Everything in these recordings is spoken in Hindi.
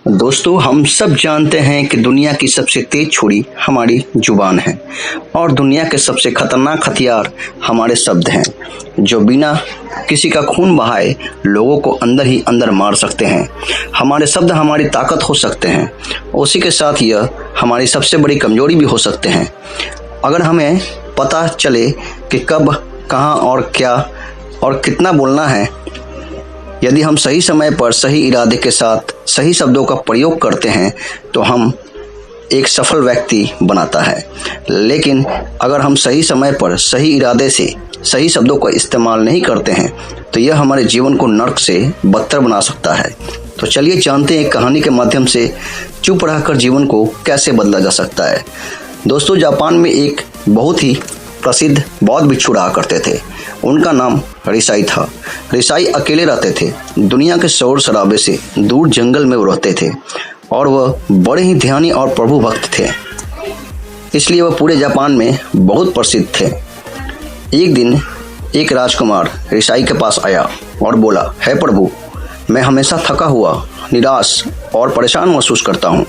दोस्तों, हम सब जानते हैं कि दुनिया की सबसे तेज छुरी हमारी जुबान है और दुनिया के सबसे खतरनाक हथियार हमारे शब्द हैं, जो बिना किसी का खून बहाए लोगों को अंदर ही अंदर मार सकते हैं। हमारे शब्द हमारी ताकत हो सकते हैं, उसी के साथ यह हमारी सबसे बड़ी कमजोरी भी हो सकते हैं। अगर हमें पता चले कि कब, कहाँ और क्या और कितना बोलना है, यदि हम सही समय पर सही इरादे के साथ सही शब्दों का प्रयोग करते हैं तो हम एक सफल व्यक्ति बनाता है। लेकिन अगर हम सही समय पर सही इरादे से सही शब्दों का इस्तेमाल नहीं करते हैं तो यह हमारे जीवन को नर्क से बदतर बना सकता है। तो चलिए जानते हैं एक कहानी के माध्यम से चुप रहकर जीवन को कैसे बदला जा सकता है। दोस्तों, जापान में एक बहुत ही प्रसिद्ध बौद्ध भिक्षु रहा करते थे। उनका नाम रिसाई था। रिसाई अकेले रहते थे। दुनिया के शोर शराबे से दूर जंगल में वो रहते थे और वह बड़े ही ध्यानी और प्रभु भक्त थे, इसलिए वह पूरे जापान में बहुत प्रसिद्ध थे। एक दिन एक राजकुमार रिसाई के पास आया और बोला, हे प्रभु, मैं हमेशा थका हुआ, निराश और परेशान महसूस करता हूँ।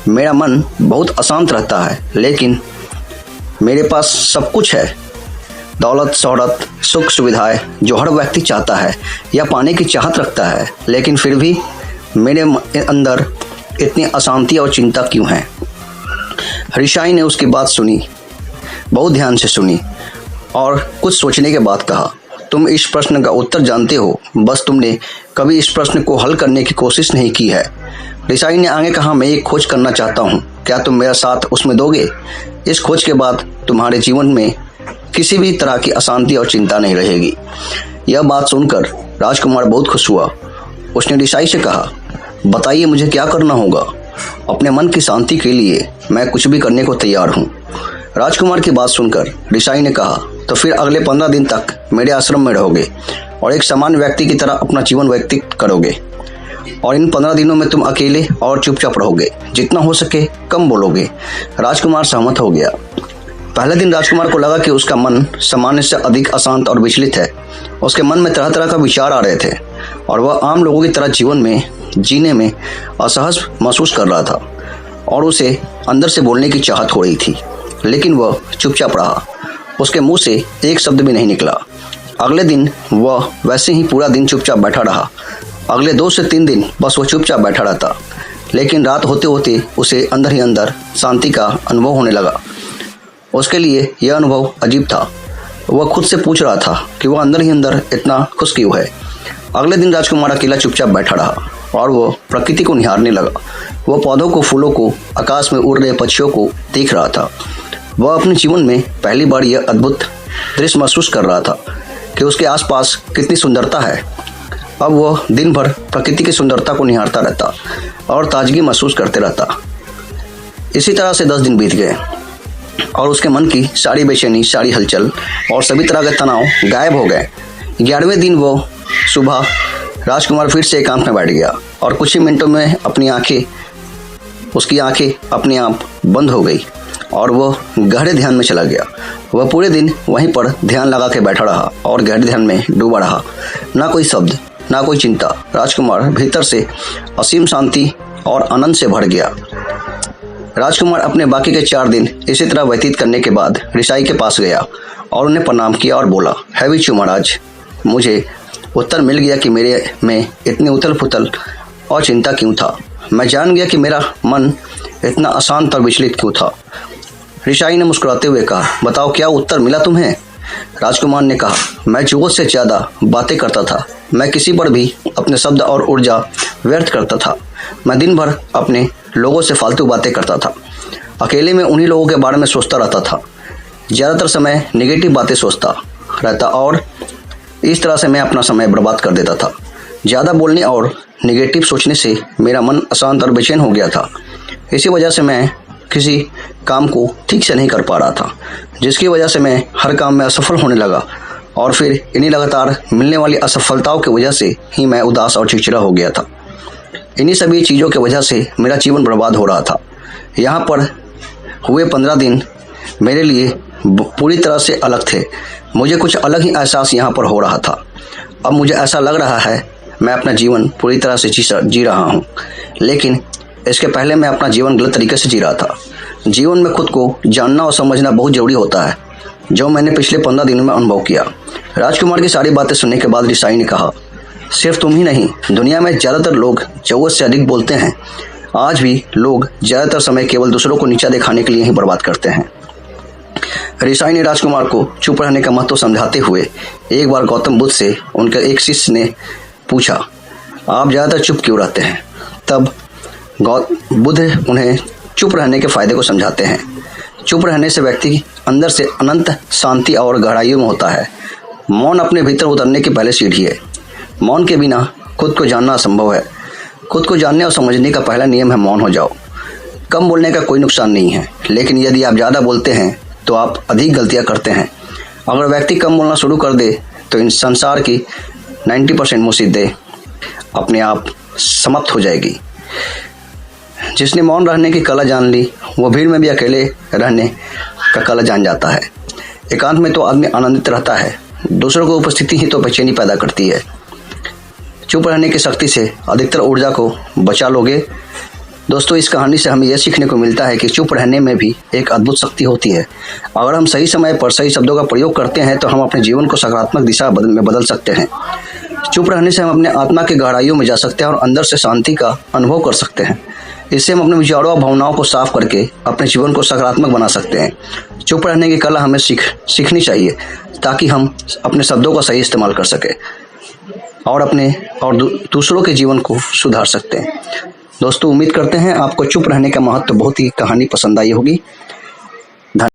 मेरा मन बहुत अशांत रहता है, लेकिन मेरे पास सब कुछ है, दौलत, शोहरत, सुख सुविधाएं जो हर व्यक्ति चाहता है या पाने की चाहत रखता है, लेकिन फिर भी मेरे अंदर इतनी अशांति और चिंता क्यों है। रिसाई ने उसकी बात सुनी, बहुत ध्यान से सुनी और कुछ सोचने के बाद कहा, तुम इस प्रश्न का उत्तर जानते हो, बस तुमने कभी इस प्रश्न को हल करने की कोशिश नहीं की है। रिसाई ने आगे कहा, मैं एक खोज करना चाहता हूँ, क्या तुम मेरा साथ उसमें दोगे? इस खोज के बाद तुम्हारे जीवन में किसी भी तरह की अशांति और चिंता नहीं रहेगी। यह बात सुनकर राजकुमार बहुत खुश हुआ। उसने रिसाई से कहा, बताइए मुझे क्या करना होगा? अपने मन की शांति के लिए मैं कुछ भी करने को तैयार हूँ। राजकुमार की बात सुनकर रिसाई ने कहा, तो फिर अगले 15 दिन तक मेरे आश्रम में रहोगे और एक सामान्य व्यक्ति की तरह अपना जीवन व्यतीत करोगे और इन 15 दिनों में तुम अकेले और चुपचाप रहोगे, जितना हो सके कम बोलोगे। राजकुमार सहमत हो गया। पहले दिन राजकुमार को लगा कि उसका मन सामान्य से अधिक अशांत और विचलित है। उसके मन में तरह तरह का विचार आ रहे थे और वह आम लोगों की तरह जीवन में जीने में असहज महसूस कर रहा था और उसे अंदर से बोलने की चाहत हो रही थी, लेकिन वह चुपचाप रहा। उसके मुंह से एक शब्द भी नहीं निकला। अगले दिन वह वैसे ही पूरा दिन चुपचाप बैठा रहा। अगले 2 से 3 दिन बस वह चुपचाप बैठा रहता, लेकिन रात होते होते उसे अंदर ही अंदर शांति का अनुभव होने लगा। उसके लिए यह अनुभव अजीब था। वह खुद से पूछ रहा था कि वह अंदर ही अंदर इतना खुश क्यों है। अगले दिन राजकुमार अकेला चुपचाप बैठा रहा और वह प्रकृति को निहारने लगा। वह पौधों को, फूलों को, आकाश में उड़ रहे पक्षियों को देख रहा था। वह अपने जीवन में पहली बार यह अद्भुत दृश्य महसूस कर रहा था कि उसके आसपास कितनी सुंदरता है। अब वह दिन भर प्रकृति की सुंदरता को निहारता रहता और ताजगी महसूस करते रहता। इसी तरह से 10 दिन बीत गए और उसके मन की सारी बेचैनी, सारी हलचल और सभी तरह के तनाव गायब हो गए। 11वें दिन वो सुबह राजकुमार फिर से एकांत में बैठ गया और कुछ ही मिनटों में उसकी आंखें अपने आप बंद हो गई और वह गहरे ध्यान में चला गया। वह पूरे दिन वहीं पर ध्यान लगा के बैठा रहा और गहरे ध्यान में डूबा रहा। ना कोई शब्द, ना कोई चिंता। राजकुमार भीतर से असीम शांति और आनंद से भर गया। राजकुमार अपने बाकी के 4 दिन इसी तरह व्यतीत करने के बाद रिसाई के पास गया और उन्हें प्रणाम किया और बोला, हे भिक्षु महाराज, मुझे उत्तर मिल गया कि मेरे में इतनी उथल पुथल और चिंता क्यों था। मैं जान गया कि मेरा मन इतना अशांत और विचलित क्यों था। रिसाई ने मुस्कुराते हुए कहा, बताओ क्या उत्तर मिला तुम्हें? राजकुमार ने कहा, मैं जरूरत से ज़्यादा बातें करता था। मैं किसी पर भी अपने शब्द और ऊर्जा व्यर्थ करता था। मैं दिन भर अपने लोगों से फालतू बातें करता था। अकेले में उन्हीं लोगों के बारे में सोचता रहता था। ज़्यादातर समय नेगेटिव बातें सोचता रहता और इस तरह से मैं अपना समय बर्बाद कर देता था। ज़्यादा बोलने और नेगेटिव सोचने से मेरा मन अशांत और बेचैन हो गया था। इसी वजह से मैं किसी काम को ठीक से नहीं कर पा रहा था, जिसकी वजह से मैं हर काम में असफल होने लगा और फिर इन्हीं लगातार मिलने वाली असफलताओं की वजह से ही मैं उदास और चिड़चिड़ा हो गया था। इन्हीं सभी चीज़ों की वजह से मेरा जीवन बर्बाद हो रहा था। यहाँ पर हुए 15 दिन मेरे लिए पूरी तरह से अलग थे। मुझे कुछ अलग ही एहसास यहाँ पर हो रहा था। अब मुझे ऐसा लग रहा है मैं अपना जीवन पूरी तरह से जी रहा हूँ। लेकिन इसके पहले मैं अपना जीवन गलत तरीके से जी रहा था। जीवन में खुद को जानना और समझना बहुत जरूरी होता है, जो मैंने पिछले 15 दिनों में अनुभव किया। राजकुमार की सारी बातें सुनने के बाद रिसाई ने कहा, सिर्फ तुम ही नहीं, दुनिया में ज़्यादातर लोग ज़रूरत से अधिक बोलते हैं। आज भी लोग ज़्यादातर समय केवल दूसरों को नीचा दिखाने के लिए ही बर्बाद करते हैं। रिसाई ने राजकुमार को चुप रहने का महत्व समझाते हुए एक बार गौतम बुद्ध से उनके एक शिष्य ने पूछा, आप ज़्यादातर चुप क्यों रहते हैं? तब बुद्ध उन्हें चुप रहने के फायदे को समझाते हैं। चुप रहने से व्यक्ति अंदर से अनंत शांति और गहराइयों में होता है। मौन अपने भीतर उतरने की पहले सीढ़ी है। मौन के बिना खुद को जानना असंभव है। खुद को जानने और समझने का पहला नियम है मौन हो जाओ। कम बोलने का कोई नुकसान नहीं है, लेकिन यदि आप ज़्यादा बोलते हैं तो आप अधिक गलतियां करते हैं। अगर व्यक्ति कम बोलना शुरू कर दे तो इन संसार की 90% मुसीबतें अपने आप समाप्त हो जाएगी। जिसने मौन रहने की कला जान ली, वो भीड़ में भी अकेले रहने का कला जान जाता है। एकांत में तो आदमी आनंदित रहता है, दूसरों की उपस्थिति ही तो बेचैनी पैदा करती है। चुप रहने की शक्ति से अधिकतर ऊर्जा को बचा लोगे। दोस्तों, इस कहानी से हमें यह सीखने को मिलता है कि चुप रहने में भी एक अद्भुत शक्ति होती है। अगर हम सही समय पर सही शब्दों का प्रयोग करते हैं तो हम अपने जीवन को सकारात्मक दिशा में बदल सकते हैं। चुप रहने से हम अपने आत्मा की गहराइयों में जा सकते हैं और अंदर से शांति का अनुभव कर सकते हैं। इससे हम अपने विचारों और भावनाओं को साफ करके अपने जीवन को सकारात्मक बना सकते हैं। चुप रहने की कला हमें सीखनी चाहिए ताकि हम अपने शब्दों का सही इस्तेमाल कर सकें और अपने और दूसरों के जीवन को सुधार सकते हैं। दोस्तों, उम्मीद करते हैं आपको चुप रहने का महत्व बहुत ही कहानी पसंद आई होगी।